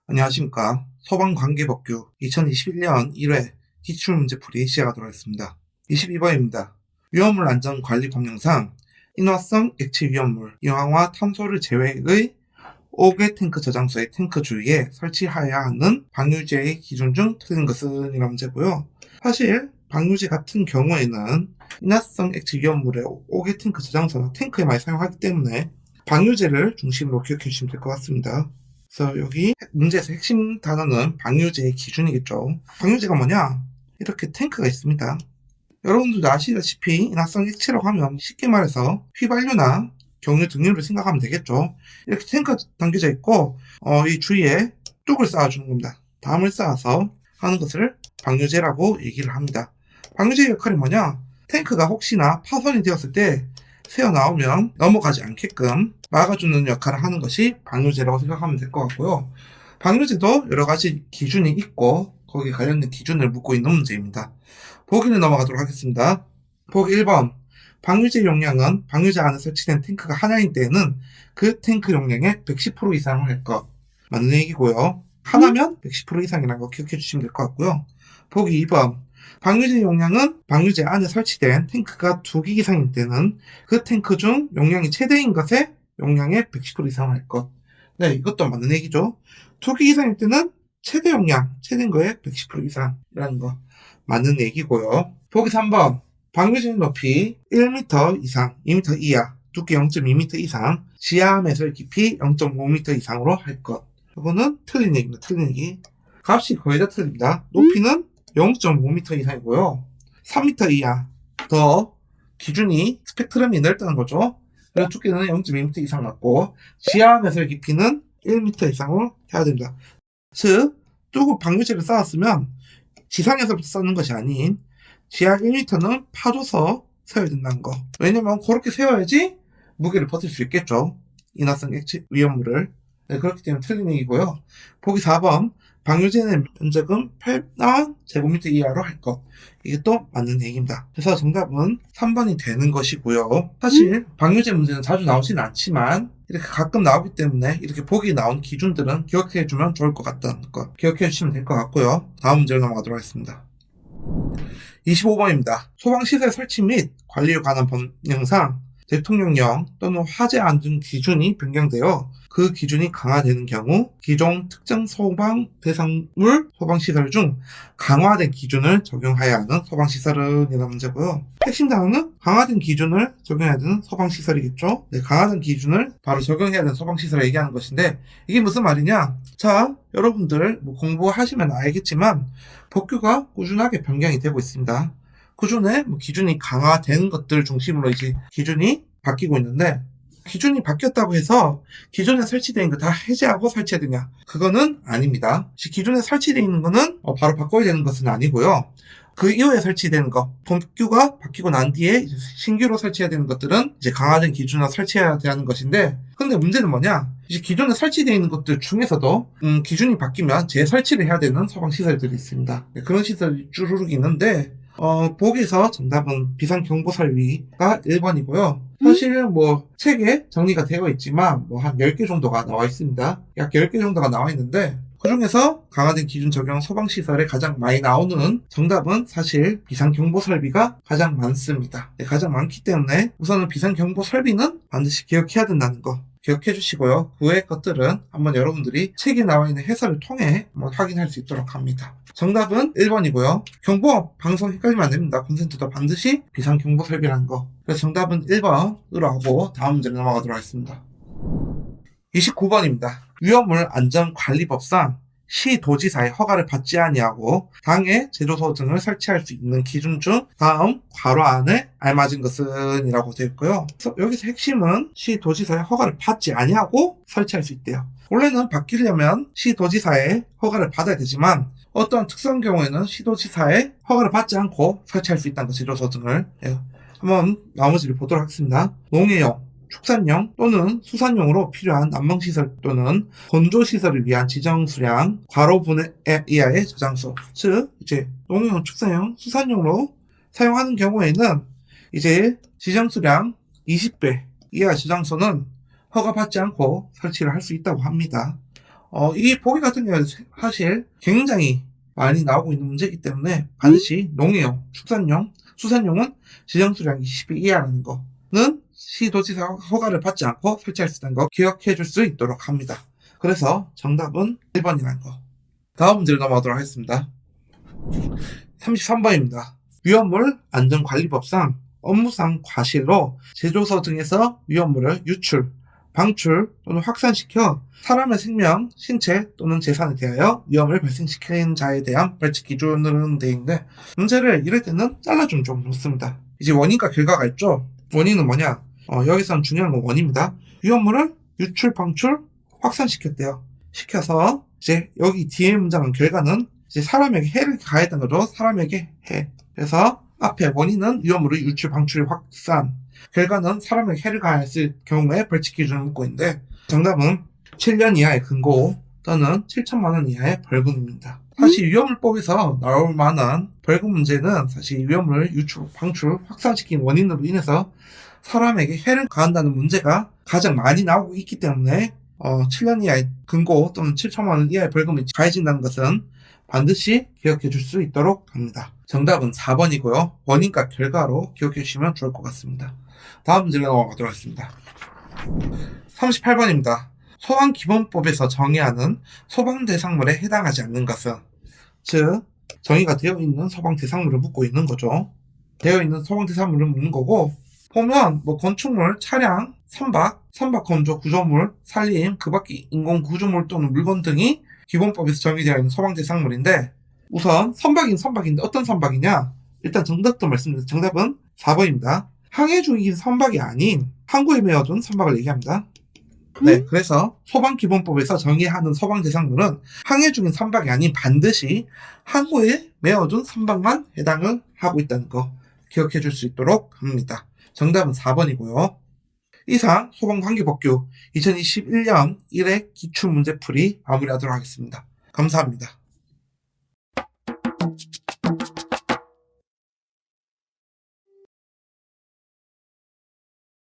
안녕하십니까. 소방관계법규 2021년 1회 기출문제풀이 시작하도록 하겠습니다. 22번입니다. 위험물 안전관리 법령상 인화성 액체 위험물 이용화 탐소를 제외의 5개 탱크 저장소의 탱크 주위에 설치해야 하는 방류제의 기준 중 틀린 것은? 이런 문제고요. 사실 방류제 같은 경우에는 인화성 액체 위험물의 5개 탱크 저장소나 탱크에 많이 사용하기 때문에 방류제를 중심으로 기억해 주시면 될 것 같습니다. 그래서 여기 문제에서 핵심 단어는 방류제의 기준이겠죠. 방류제가 뭐냐? 이렇게 탱크가 있습니다. 여러분들도 아시다시피 인화성 액체라고 하면 쉽게 말해서 휘발유나 경유 등유를 생각하면 되겠죠. 이렇게 탱크가 담겨져 있고 이 주위에 뚝을 쌓아주는 겁니다. 담을 쌓아서 하는 것을 방류제라고 얘기를 합니다. 방류제의 역할이 뭐냐? 탱크가 혹시나 파손이 되었을 때 새어나오면 넘어가지 않게끔 막아주는 역할을 하는 것이 방류제라고 생각하면 될 것 같고요. 방류제도 여러 가지 기준이 있고 거기에 관련된 기준을 묻고 있는 문제입니다. 보기를 넘어가도록 하겠습니다. 보기 1번. 방류제 용량은 방류제 안에 설치된 탱크가 하나인 때에는 그 탱크 용량의 110% 이상을 할 것. 맞는 얘기고요. 하나면 110% 이상이라는 거 기억해 주시면 될 것 같고요. 보기 2번. 방류제 용량은 방류제 안에 설치된 탱크가 2개 이상일 때는 그 탱크 중 용량이 최대인 것의 용량의 110% 이상을 할 것. 네, 이것도 맞는 얘기죠. 2개 이상일 때는 최대 용량, 최대인 거의 110% 이상이라는 거 맞는 얘기고요. 보기 3번. 방류제 높이 1m 이상, 2m 이하, 두께 0.2m 이상, 지하 매설 깊이 0.5m 이상으로 할 것. 이거는 틀린 얘기입니다. 틀린 얘기. 값이 거의 다 틀립니다. 높이는 0.5m 이상이고요. 3m 이하 더 기준이 스펙트럼이 넓다는 거죠. 그래서 두께는 0.2m 이상 맞고 지하 매설 깊이는 1m 이상으로 해야 됩니다. 즉 뚜구 방류제를 쌓았으면 지상에서부터 쌓는 것이 아닌 지하 1m는 파줘서 세워야 된다는 거. 왜냐면 그렇게 세워야지 무게를 버틸 수 있겠죠. 인화성 액체 위험물을. 네, 그렇기 때문에 틀린 얘기고요. 보기 4번. 방류제의 면적은 8만 제곱미터 이하로 할 것. 이게 또 맞는 얘기입니다. 그래서 정답은 3번이 되는 것이고요. 사실 방류제 문제는 자주 나오진 않지만 이렇게 가끔 나오기 때문에 이렇게 보기 나온 기준들은 기억해주면 좋을 것 같다는 거 기억해주시면 될 것 같고요. 다음 문제로 넘어가도록 하겠습니다. 25번입니다. 소방시설 설치 및 관리에 관한 법령상 대통령령 또는 화재 안전 기준이 변경되어 그 기준이 강화되는 경우 기존 특정 소방 대상물 소방시설 중 강화된 기준을 적용해야 하는 소방시설은? 이런 문제고요. 핵심 단어는 강화된 기준을 적용해야 되는 소방시설이겠죠. 네, 강화된 기준을 바로 적용해야 되는 소방시설을 얘기하는 것인데 이게 무슨 말이냐? 자, 여러분들 공부하시면 알겠지만 법규가 꾸준하게 변경이 되고 있습니다. 그중에 기준이 강화된 것들 중심으로 이제 기준이 바뀌고 있는데 기준이 바뀌었다고 해서 기존에 설치되어 있는 거 다 해제하고 설치해야 되냐? 그거는 아닙니다. 기존에 설치되어 있는 거는 바로 바꿔야 되는 것은 아니고요. 그 이후에 설치되는 거, 법규가 바뀌고 난 뒤에 신규로 설치해야 되는 것들은 이제 강화된 기준으로 설치해야 되는 것인데, 근데 문제는 뭐냐? 이제 기존에 설치되어 있는 것들 중에서도 기준이 바뀌면 재설치를 해야 되는 소방시설들이 있습니다. 네, 그런 시설이 쭈루룩 있는데 보기에서 정답은 비상경보설비가 1번이고요. 사실 책에 정리가 되어 있지만 한 10개 정도가 나와 있습니다. 약 10개 정도가 나와 있는데 그 중에서 강화된 기준 적용 소방시설에 가장 많이 나오는 정답은 사실 비상경보설비가 가장 많습니다. 네, 가장 많기 때문에 우선은 비상경보설비는 반드시 기억해야 된다는 거 기억해 주시고요. 그 외의 것들은 한번 여러분들이 책에 나와 있는 해설을 통해 확인할 수 있도록 합니다. 정답은 1번이고요. 경보 방송 헷갈리면 안 됩니다. 콘센트도 반드시 비상경보설비라는 거. 그래서 정답은 1번으로 하고 다음 문제로 넘어가도록 하겠습니다. 29번입니다. 위험물 안전관리법상 시도지사의 허가를 받지 아니하고 당해 제조소 등을 설치할 수 있는 기준 중 다음 괄호 안에 알맞은 것은? 이라고 되어 있고요. 그래서 여기서 핵심은 시도지사의 허가를 받지 아니하고 설치할 수 있대요. 원래는 바뀌려면 시도지사의 허가를 받아야 되지만 어떤 특수한 경우에는 시도지사의 허가를 받지 않고 설치할 수 있다는 거, 제조소 등을. 한번 나머지를 보도록 하겠습니다. 농해용, 축산용 또는 수산용으로 필요한 난방시설 또는 건조시설을 위한 지정수량 괄호분의 이하의 저장소. 즉 이제 농용, 축산용, 수산용으로 사용하는 경우에는 이제 지정수량 20배 이하 저장소는 허가받지 않고 설치를 할 수 있다고 합니다. 이 보기 같은 경우는 사실 굉장히 많이 나오고 있는 문제이기 때문에 반드시 농해용, 축산용, 수산용은 지정수량 20배 이하라는 거는 시도지사 허가를 받지 않고 설치할 수 있다는 거 기억해 줄 수 있도록 합니다. 그래서 정답은 1번이라는 거. 다음 문제로 넘어가도록 하겠습니다. 33번입니다. 위험물 안전관리법상 업무상 과실로 제조소 등에서 위험물을 유출, 방출 또는 확산시켜 사람의 생명, 신체 또는 재산에 대하여 위험을 발생시키는 자에 대한 벌칙 기준으로 되어 있는데 문제를 이럴 때는 잘라주면 좀 좋습니다. 이제 원인과 결과가 있죠. 원인은 뭐냐? 여기서는 중요한 건 원인입니다. 위험물을 유출, 방출, 확산시켰대요. 시켜서 이제 여기 뒤에 문장은 결과는 이제 사람에게 해를 가했던 거죠. 사람에게 해. 그래서 앞에 원인은 위험물의 유출, 방출, 확산, 결과는 사람에게 해를 가했을 경우에 벌칙 기준을 묻고 있는데 정답은 7년 이하의 금고 또는 7천만 원 이하의 벌금입니다. 사실 위험물법에서 나올 만한 벌금 문제는 사실 위험물을 유출, 방출, 확산시킨 원인으로 인해서 사람에게 해를 가한다는 문제가 가장 많이 나오고 있기 때문에 7년 이하의 금고 또는 7천만 원 이하의 벌금이 가해진다는 것은 반드시 기억해 줄 수 있도록 합니다. 정답은 4번이고요. 원인과 결과로 기억해 주시면 좋을 것 같습니다. 다음 문제로 넘어가도록 하겠습니다. 38번입니다. 소방기본법에서 정의하는 소방대상물에 해당하지 않는 것은, 즉 정의가 되어 있는 소방대상물을 묻고 있는 거죠. 되어 있는 소방대상물을 묻는 거고 보면 건축물, 차량, 선박 건조 구조물, 산림, 그 밖의 인공 구조물 또는 물건 등이 기본법에서 정의되어 있는 소방대상물인데 우선 선박인데 어떤 선박이냐? 일단 정답도 말씀드립니다. 정답은 4번입니다. 항해 중인 선박이 아닌 항구에 메어둔 선박을 얘기합니다. 네, 그래서 소방기본법에서 정의하는 소방대상물은 항해 중인 선박이 아닌 반드시 항구에 메어둔 선박만 해당을 하고 있다는 거 기억해 줄 수 있도록 합니다. 정답은 4번이고요. 이상 소방관계법규 2021년 1회 기출문제풀이 마무리하도록 하겠습니다. 감사합니다.